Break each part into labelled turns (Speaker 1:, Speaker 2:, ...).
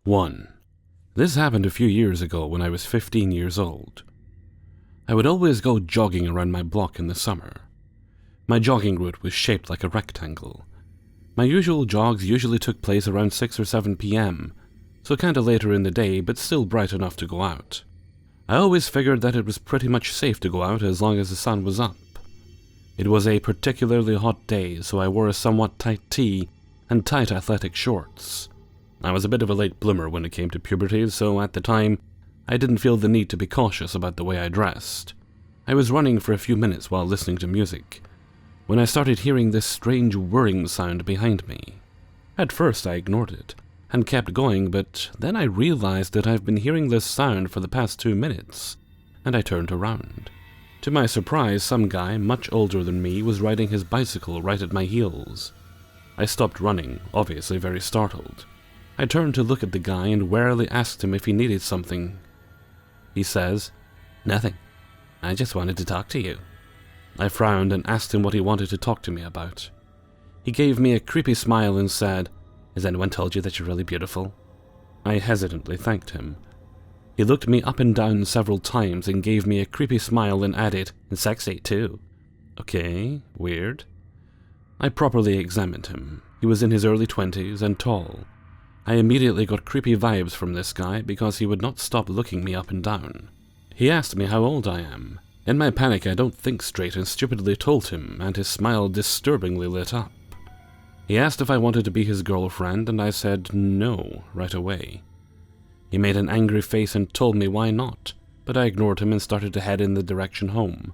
Speaker 1: 1. This happened a few years ago when I was 15 years old. I would always go jogging around my block in the summer. My jogging route was shaped like a rectangle. My usual jogs usually took place around 6 or 7 p.m., so kinda later in the day but still bright enough to go out. I always figured that it was pretty much safe to go out as long as the sun was up. It was a particularly hot day, so I wore a somewhat tight tee and tight athletic shorts. I was a bit of a late bloomer when it came to puberty, so at the time, I didn't feel the need to be cautious about the way I dressed. I was running for a few minutes while listening to music, when I started hearing this strange whirring sound behind me. At first I ignored it, and kept going, but then I realized that I've been hearing this sound for the past 2 minutes, and I turned around. To my surprise, some guy, much older than me, was riding his bicycle right at my heels. I stopped running, obviously very startled. I turned to look at the guy and warily asked him if he needed something. He says, "Nothing. I just wanted to talk to you." I frowned and asked him what he wanted to talk to me about. He gave me a creepy smile and said, "Has anyone told you that you're really beautiful?" I hesitantly thanked him. He looked me up and down several times and gave me a creepy smile and added, "And sexy, too." Okay, weird. I properly examined him. He was in his early 20s and tall. I immediately got creepy vibes from this guy because he would not stop looking me up and down. He asked me how old I am. In my panic, I don't think straight and stupidly told him, and his smile disturbingly lit up. He asked if I wanted to be his girlfriend, and I said no right away. He made an angry face and told me why not, but I ignored him and started to head in the direction home.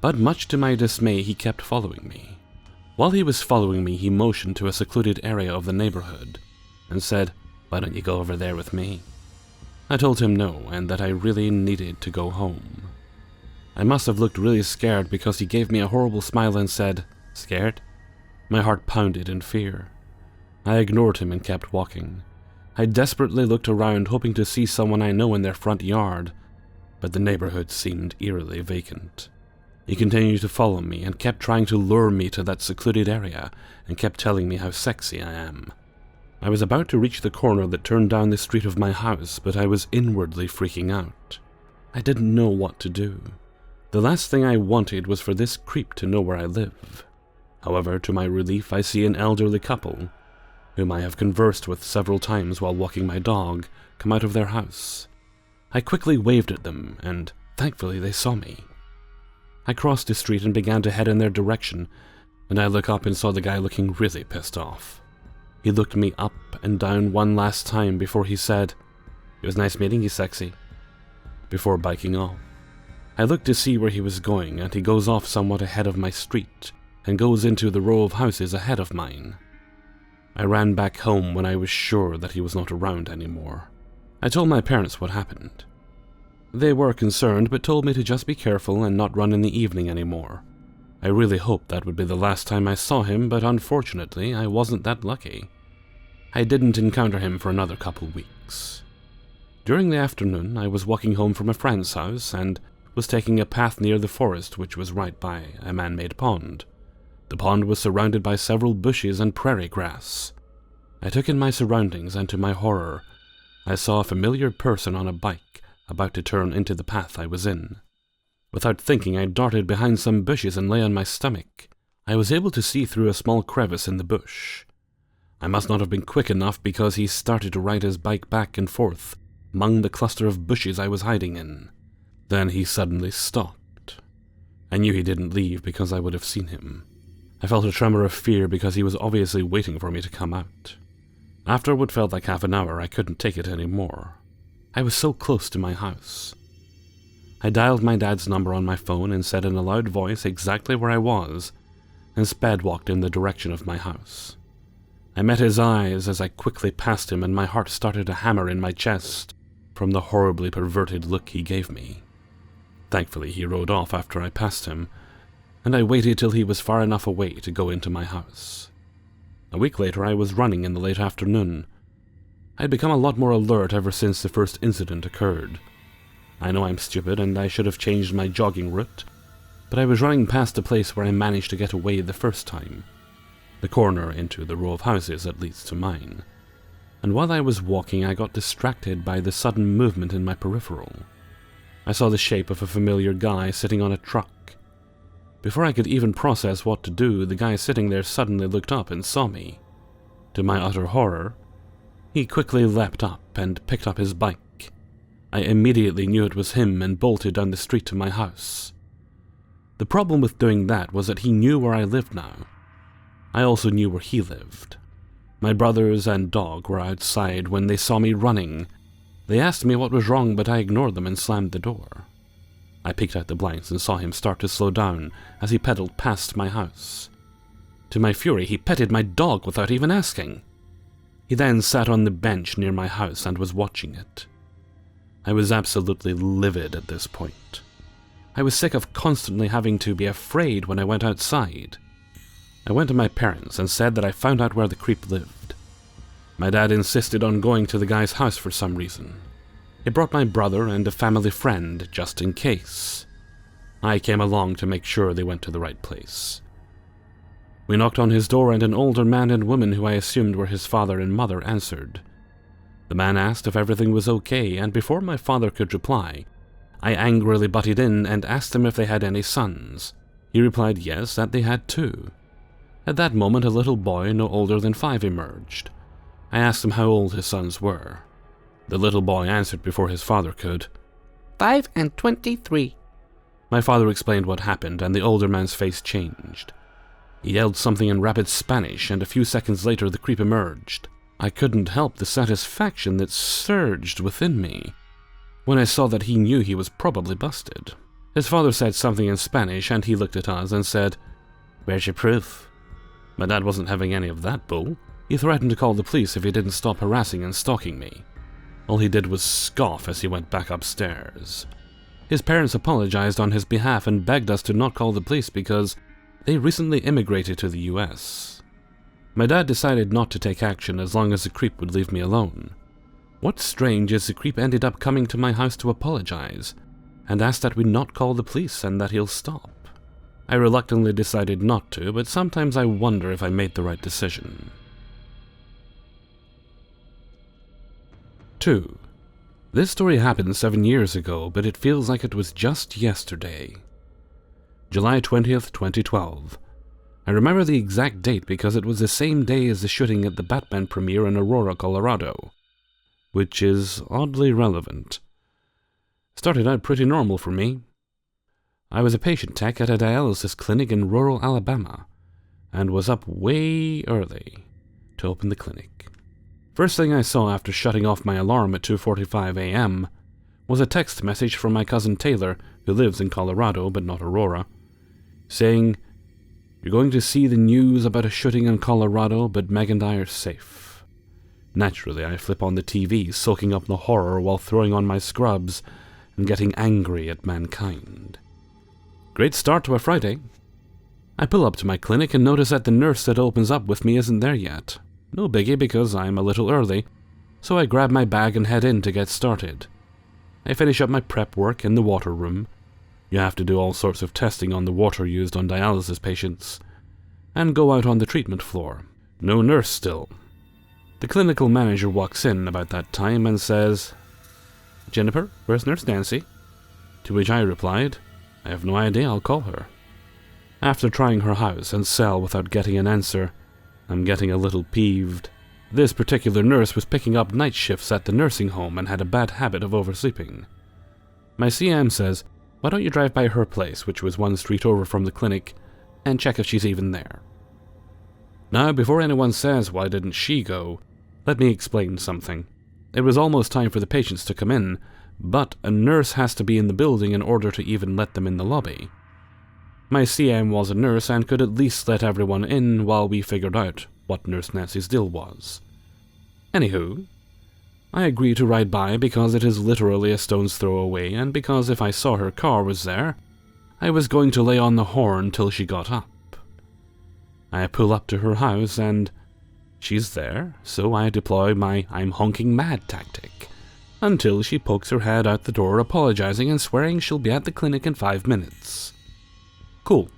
Speaker 1: But much to my dismay, he kept following me. While he was following me, he motioned to a secluded area of the neighborhood and said, "Why don't you go over there with me?" I told him no, and that I really needed to go home. I must have looked really scared because he gave me a horrible smile and said, "Scared?" My heart pounded in fear. I ignored him and kept walking. I desperately looked around, hoping to see someone I know in their front yard, but the neighborhood seemed eerily vacant. He continued to follow me and kept trying to lure me to that secluded area and kept telling me how sexy I am. I was about to reach the corner that turned down the street of my house, but I was inwardly freaking out. I didn't know what to do. The last thing I wanted was for this creep to know where I live. However, to my relief, I see an elderly couple, whom I have conversed with several times while walking my dog, come out of their house. I quickly waved at them, and thankfully they saw me. I crossed the street and began to head in their direction, and I looked up and saw the guy looking really pissed off. He looked me up and down one last time before he said, "It was nice meeting you, sexy," before biking off. I looked to see where he was going, and he goes off somewhat ahead of my street and goes into the row of houses ahead of mine. I ran back home when I was sure that he was not around anymore. I told my parents what happened. They were concerned, but told me to just be careful and not run in the evening anymore. I really hoped that would be the last time I saw him, but unfortunately I wasn't that lucky. I didn't encounter him for another couple weeks. During the afternoon, I was walking home from a friend's house and was taking a path near the forest which was right by a man-made pond. The pond was surrounded by several bushes and prairie grass. I took in my surroundings, and to my horror, I saw a familiar person on a bike about to turn into the path I was in. Without thinking, I darted behind some bushes and lay on my stomach. I was able to see through a small crevice in the bush. I must not have been quick enough because he started to ride his bike back and forth among the cluster of bushes I was hiding in. Then he suddenly stopped. I knew he didn't leave because I would have seen him. I felt a tremor of fear because he was obviously waiting for me to come out. After what felt like half an hour, I couldn't take it anymore. I was so close to my house. I dialed my dad's number on my phone and said in a loud voice exactly where I was, and sped walked in the direction of my house. I met his eyes as I quickly passed him, and my heart started to hammer in my chest from the horribly perverted look he gave me. Thankfully, he rode off after I passed him, and I waited till he was far enough away to go into my house. A week later, I was running in the late afternoon. I'd become a lot more alert ever since the first incident occurred. I know I'm stupid and I should have changed my jogging route, but I was running past the place where I managed to get away the first time, the corner into the row of houses that leads to mine. and while I was walking I got distracted by the sudden movement in my peripheral. I saw the shape of a familiar guy sitting on a truck. Before I could even process what to do, the guy sitting there suddenly looked up and saw me. To my utter horror, he quickly leapt up and picked up his bike. I immediately knew it was him and bolted down the street to my house. The problem with doing that was that he knew where I lived now. I also knew where he lived. My brothers and dog were outside when they saw me running. They asked me what was wrong, but I ignored them and slammed the door. I peeked out the blinds and saw him start to slow down as he pedaled past my house. To my fury, he petted my dog without even asking. He then sat on the bench near my house and was watching it. I was absolutely livid at this point. I was sick of constantly having to be afraid when I went outside. I went to my parents and said that I found out where the creep lived. My dad insisted on going to the guy's house for some reason. He brought my brother and a family friend just in case. I came along to make sure they went to the right place. We knocked on his door and an older man and woman who I assumed were his father and mother answered. The man asked if everything was okay, and before my father could reply, I angrily butted in and asked him if they had any sons. He replied yes, that they had 2. At that moment, a little boy no older than 5 emerged. I asked him how old his sons were. The little boy answered before his father could.
Speaker 2: 5 and 23.
Speaker 1: My father explained what happened, and the older man's face changed. He yelled something in rapid Spanish, and a few seconds later the creep emerged. I couldn't help the satisfaction that surged within me when I saw that he knew he was probably busted. His father said something in Spanish, and he looked at us and said, "Where's your proof?" My dad wasn't having any of that bull. He threatened to call the police if he didn't stop harassing and stalking me. All he did was scoff as he went back upstairs. His parents apologized on his behalf and begged us to not call the police because they recently immigrated to the US. My dad decided not to take action as long as the creep would leave me alone. What's strange is the creep ended up coming to my house to apologize and asked that we not call the police and that he'll stop. I reluctantly decided not to, but sometimes I wonder if I made the right decision. 2. This story happened 7 years ago, but it feels like it was just yesterday. July 20th, 2012. I remember the exact date because it was the same day as the shooting at the Batman premiere in Aurora, Colorado, which is oddly relevant. Started out pretty normal for me. I was a patient tech at a dialysis clinic in rural Alabama, and was up way early to open the clinic. First thing I saw after shutting off my alarm at 2:45 a.m. was a text message from my cousin Taylor, who lives in Colorado but not Aurora, saying, "You're going to see the news about a shooting in Colorado, but Meg and I are safe." Naturally, I flip on the TV, soaking up the horror while throwing on my scrubs and getting angry at mankind. Great start to a Friday. I pull up to my clinic and notice that the nurse that opens up with me isn't there yet. No biggie because I'm a little early, so I grab my bag and head in to get started. I finish up my prep work in the water room. You have to do all sorts of testing on the water used on dialysis patients, and go out on the treatment floor. No nurse still. The clinical manager walks in about that time and says, "Jennifer, where's Nurse Nancy?" To which I replied, "I have no idea, I'll call her." After trying her house and cell without getting an answer, I'm getting a little peeved. This particular nurse was picking up night shifts at the nursing home and had a bad habit of oversleeping. My CM says, "Why don't you drive by her place," which was 1 street over from the clinic, "and check if she's even there." Now, before anyone says, "Why didn't she go?" let me explain something. It was almost time for the patients to come in, but a nurse has to be in the building in order to even let them in the lobby. My CM was a nurse and could at least let everyone in while we figured out what Nurse Nancy's deal was. Anywho, I agreed to ride by because it is literally a stone's throw away, and because if I saw her car was there, I was going to lay on the horn till she got up. I pull up to her house and she's there, so I deploy my "I'm honking mad" tactic, until she pokes her head out the door apologizing and swearing she'll be at the clinic in 5 minutes. Cool.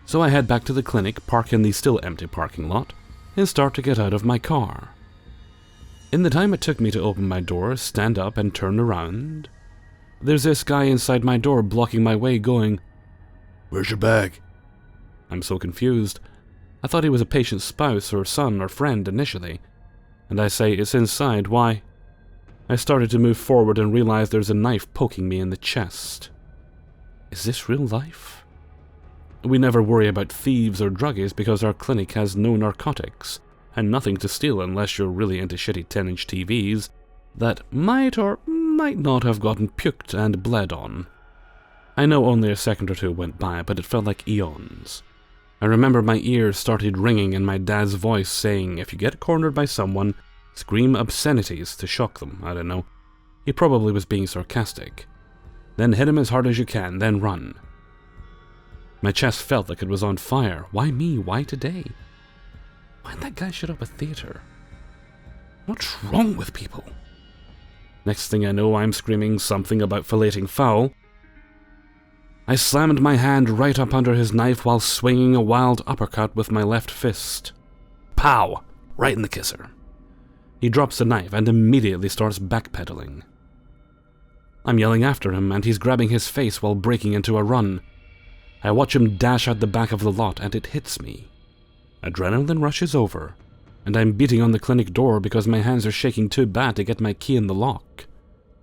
Speaker 1: So I head back to the clinic, park in the still empty parking lot, and start to get out of my car. In the time it took me to open my door, stand up, and turn around, there's this guy inside my door blocking my way going, "Where's your bag?" I'm so confused. I thought he was a patient's spouse or son or friend initially. And I say, "It's inside, why?" I started to move forward and realized there's a knife poking me in the chest. Is this real life? We never worry about thieves or druggies because our clinic has no narcotics, and nothing to steal unless you're really into shitty 10-inch TVs that might or might not have gotten puked and bled on. I know only a second or two went by, but it felt like eons. I remember my ears started ringing and my dad's voice saying, if you get cornered by someone, scream obscenities to shock them. I don't know. He probably was being sarcastic. Then hit him as hard as you can, then run. My chest felt like it was on fire. Why me? Why today? Why'd that guy shut up a theater? What's wrong with people? Next thing I know, I'm screaming something about filleting fowl. I slammed my hand right up under his knife while swinging a wild uppercut with my left fist. Pow! Right in the kisser. He drops the knife and immediately starts backpedaling. I'm yelling after him, and he's grabbing his face while breaking into a run. I watch him dash out the back of the lot, and it hits me. Adrenaline rushes over, and I'm beating on the clinic door because my hands are shaking too bad to get my key in the lock.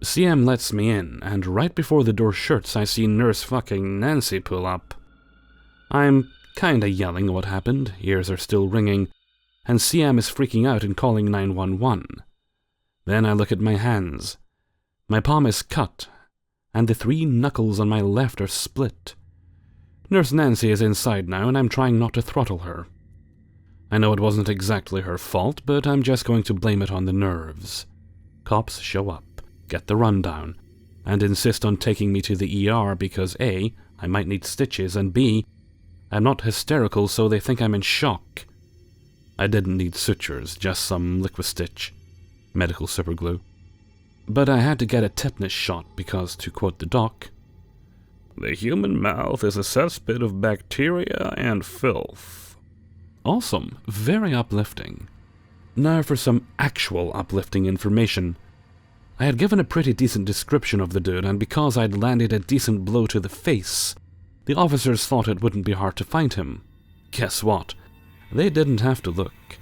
Speaker 1: CM lets me in, and right before the door shuts, I see Nurse fucking Nancy pull up. I'm kinda yelling what happened, ears are still ringing, and CM is freaking out and calling 911. Then I look at my hands. My palm is cut, and the 3 knuckles on my left are split. Nurse Nancy is inside now, and I'm trying not to throttle her. I know it wasn't exactly her fault, but I'm just going to blame it on the nerves. Cops show up, get the rundown, and insist on taking me to the ER because A, I might need stitches, and B, I'm not hysterical so they think I'm in shock. I didn't need sutures, just some liquistitch, medical superglue. But I had to get a tetanus shot because, to quote the doc, "The human mouth is a cesspit of bacteria and filth." Awesome, very uplifting. Now for some actual uplifting information. I had given a pretty decent description of the dude, and because I'd landed a decent blow to the face, the officers thought it wouldn't be hard to find him. Guess what? They didn't have to look.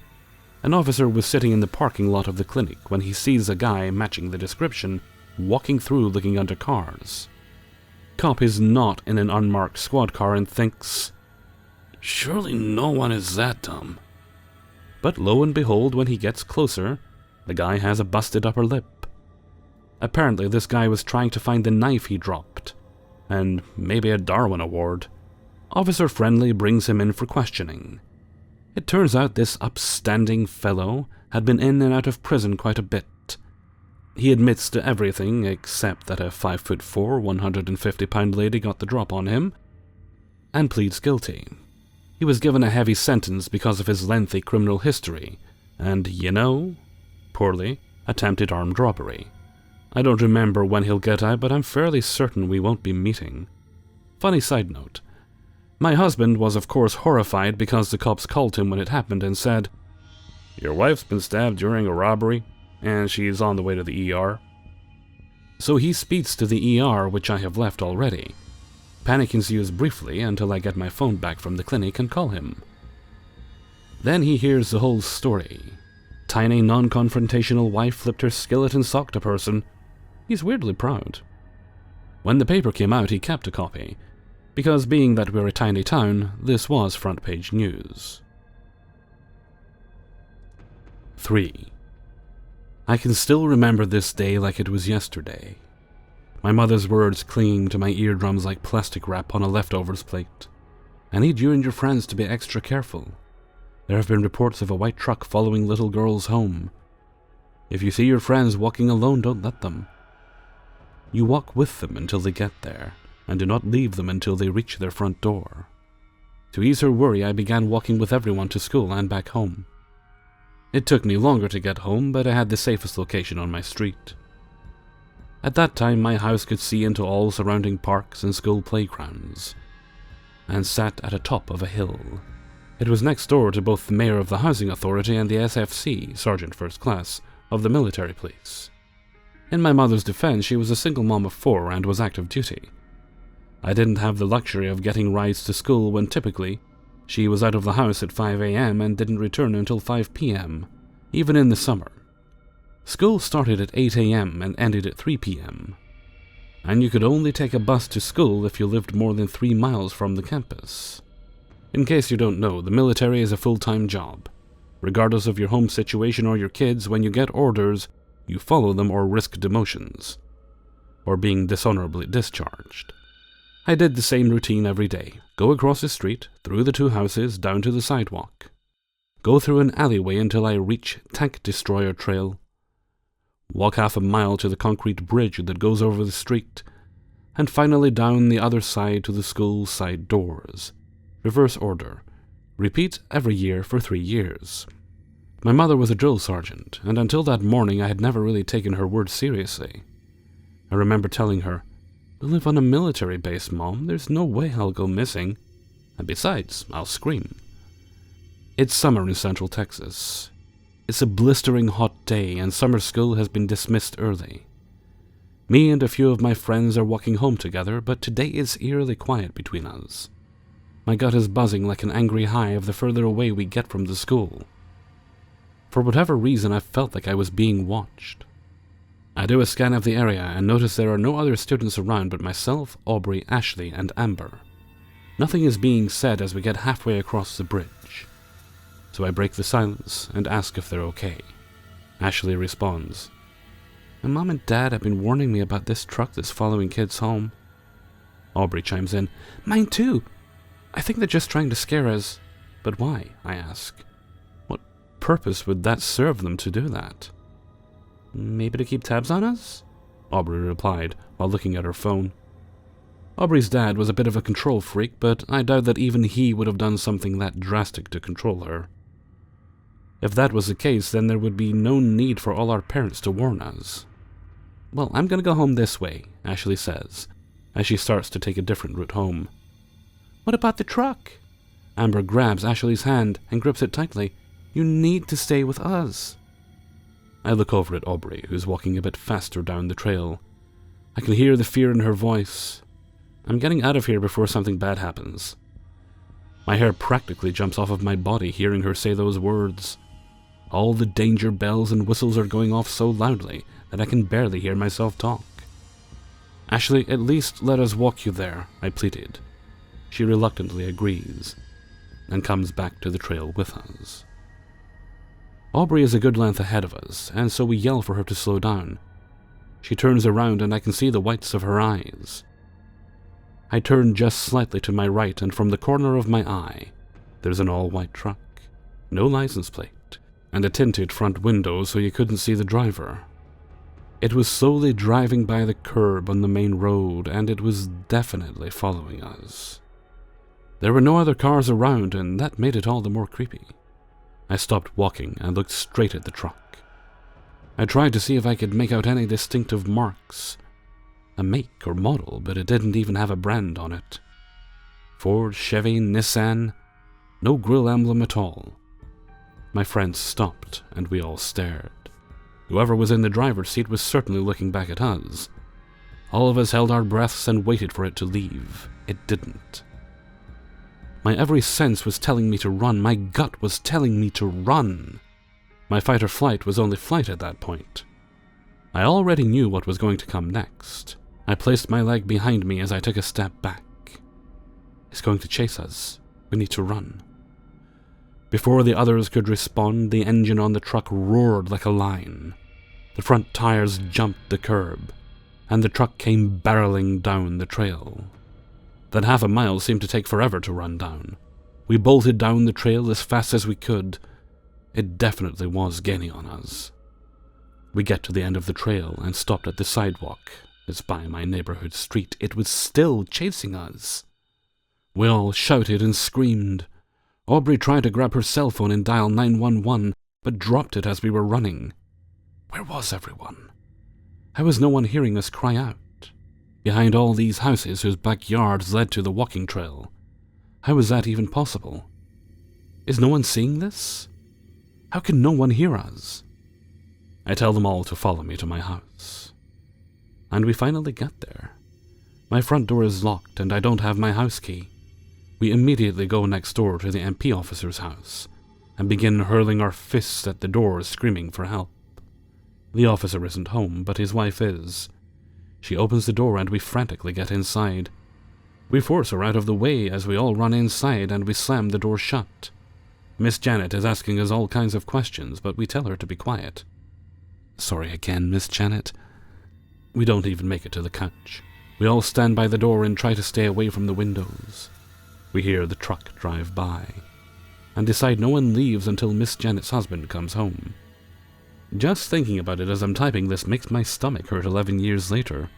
Speaker 1: An officer was sitting in the parking lot of the clinic when he sees a guy matching the description walking through looking under cars. Cop is not in an unmarked squad car and thinks, surely no one is that dumb. But lo and behold, when he gets closer, the guy has a busted upper lip. Apparently this guy was trying to find the knife he dropped, and maybe a Darwin Award. Officer Friendly brings him in for questioning. It turns out this upstanding fellow had been in and out of prison quite a bit. He admits to everything except that a 5'4", 150-pound lady got the drop on him, and pleads guilty. He was given a heavy sentence because of his lengthy criminal history, and, poorly, attempted armed robbery. I don't remember when he'll get out, but I'm fairly certain we won't be meeting. Funny side note. My husband was of course horrified because the cops called him when it happened and said, "Your wife's been stabbed during a robbery, and she's on the way to the ER." So he speeds to the ER, which I have left already. Panic ensues briefly until I get my phone back from the clinic and call him. Then he hears the whole story. Tiny, non-confrontational wife flipped her skillet and socked a person. He's weirdly proud. When the paper came out, he kept a copy, because being that we're a tiny town, this was front-page news. 3. I can still remember this day like it was yesterday. My mother's words clinging to my eardrums like plastic wrap on a leftovers plate. I need you and your friends to be extra careful. There have been reports of a white truck following little girls home. If you see your friends walking alone, don't let them. You walk with them until they get there, and do not leave them until they reach their front door. To ease her worry, I began walking with everyone to school and back home. It took me longer to get home, but I had the safest location on my street. At that time, my house could see into all surrounding parks and school playgrounds, and sat at the top of a hill. It was next door to both the mayor of the housing authority and the SFC, Sergeant First Class, of the military police. In my mother's defense, she was a single mom of 4 and was active duty. I didn't have the luxury of getting rides to school when typically she was out of the house at 5 a.m. and didn't return until 5 p.m., even in the summer. School started at 8 a.m. and ended at 3 p.m., and you could only take a bus to school if you lived more than 3 miles from the campus. In case you don't know, the military is a full-time job. Regardless of your home situation or your kids, when you get orders, you follow them or risk demotions, or being dishonorably discharged. I did the same routine every day. Go across the street, through the 2 houses, down to the sidewalk. Go through an alleyway until I reach Tank Destroyer Trail. Walk half a mile to the concrete bridge that goes over the street, and finally down the other side to the school side doors. Reverse order. Repeat every year for 3 years. My mother was a drill sergeant, and until that morning I had never really taken her word seriously. I remember telling her, "We live on a military base, Mom. There's no way I'll go missing. And besides, I'll scream." It's summer in Central Texas. It's a blistering hot day, and summer school has been dismissed early. Me and a few of my friends are walking home together, but today is eerily quiet between us. My gut is buzzing like an angry hive the further away we get from the school. For whatever reason, I felt like I was being watched. I do a scan of the area and notice there are no other students around but myself, Aubrey, Ashley, and Amber. Nothing is being said as we get halfway across the bridge. So I break the silence and ask if they're okay. Ashley responds, "My mom and dad have been warning me about this truck that's following kids home." Aubrey chimes in, "Mine too. I think they're just trying to scare us." "But why?" I ask. "What purpose would that serve them to do that?" "Maybe to keep tabs on us?" Aubrey replied while looking at her phone. Aubrey's dad was a bit of a control freak, but I doubt that even he would have done something that drastic to control her. If that was the case, then there would be no need for all our parents to warn us. "Well, I'm gonna go home this way," Ashley says, as she starts to take a different route home. "What about the truck?" Amber grabs Ashley's hand and grips it tightly. "You need to stay with us." I look over at Aubrey, who's walking a bit faster down the trail. I can hear the fear in her voice. I'm getting out of here before something bad happens. My hair practically jumps off of my body hearing her say those words. All the danger bells and whistles are going off so loudly that I can barely hear myself talk. "Ashley, at least let us walk you there," I pleaded. She reluctantly agrees, and comes back to the trail with us. Aubrey is a good length ahead of us, and so we yell for her to slow down. She turns around and I can see the whites of her eyes. I turn just slightly to my right, and from the corner of my eye, there's an all-white truck. No license plate, and a tinted front window so you couldn't see the driver. It was slowly driving by the curb on the main road, and it was definitely following us. There were no other cars around, and that made it all the more creepy. I stopped walking and looked straight at the truck. I tried to see if I could make out any distinctive marks. A make or model, but it didn't even have a brand on it. Ford, Chevy, Nissan, no grill emblem at all. My friends stopped, and we all stared. Whoever was in the driver's seat was certainly looking back at us. All of us held our breaths and waited for it to leave. It didn't. My every sense was telling me to run. My gut was telling me to run. My fight or flight was only flight at that point. I already knew what was going to come next. I placed my leg behind me as I took a step back. "He's going to chase us. We need to run." Before the others could respond, the engine on the truck roared like a lion. The front tires jumped the curb, and the truck came barreling down the trail. That half a mile seemed to take forever to run down. We bolted down the trail as fast as we could. It definitely was gaining on us. We get to the end of the trail and stopped at the sidewalk. It's by my neighborhood street. It was still chasing us. We all shouted and screamed. Aubrey tried to grab her cell phone and dial 911, but dropped it as we were running. Where was everyone? How was no one hearing us cry out? Behind all these houses whose backyards led to the walking trail. How was that even possible? Is no one seeing this? How can no one hear us? I tell them all to follow me to my house. And we finally get there. My front door is locked and I don't have my house key. We immediately go next door to the MP officer's house and begin hurling our fists at the door, screaming for help. The officer isn't home, but his wife is. She opens the door and we frantically get inside. We force her out of the way as we all run inside and we slam the door shut. Miss Janet is asking us all kinds of questions, but we tell her to be quiet. Sorry again, Miss Janet. We don't even make it to the couch. We all stand by the door and try to stay away from the windows. We hear the truck drive by, and decide no one leaves until Miss Janet's husband comes home. Just thinking about it as I'm typing this makes my stomach hurt 11 years later.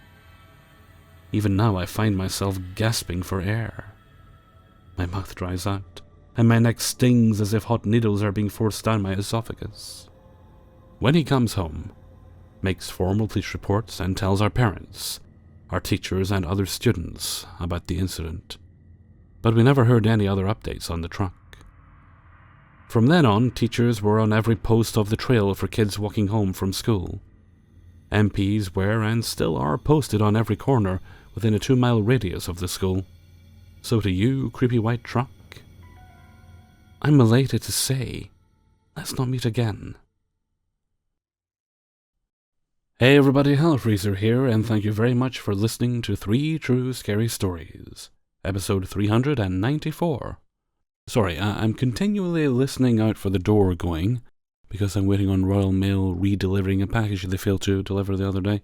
Speaker 1: Even now I find myself gasping for air. My mouth dries out, and my neck stings as if hot needles are being forced down my esophagus. When he comes home, makes formal police reports and tells our parents, our teachers and other students about the incident. But we never heard any other updates on the truck. From then on, teachers were on every post of the trail for kids walking home from school. MPs were and still are posted on every corner within a 2-mile radius of the school. So to you, creepy white truck, I'm elated to say, let's not meet again. Hey everybody, Hellfreezer here, and thank you very much for listening to 3 True Scary Stories, episode 394. Sorry, I'm continually listening out for the door going, because I'm waiting on Royal Mail re-delivering a package they failed to deliver the other day.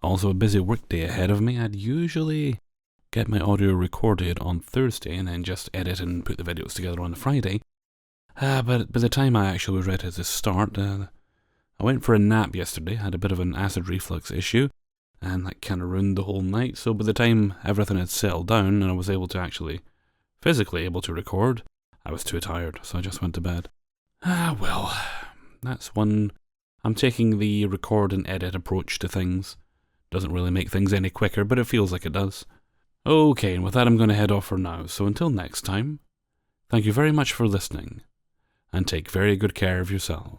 Speaker 1: Also a busy workday ahead of me. I'd usually get my audio recorded on Thursday and then just edit and put the videos together on the Friday. But by the time I actually was ready to start, I went for a nap yesterday, had a bit of an acid reflux issue, and that kind of ruined the whole night, so by the time everything had settled down and I was able to actually, physically able to record, I was too tired, so I just went to bed. Well, that's one. I'm taking the record and edit approach to things. Doesn't really make things any quicker, but it feels like it does. Okay, and with that I'm going to head off for now, so until next time, thank you very much for listening, and take very good care of yourself.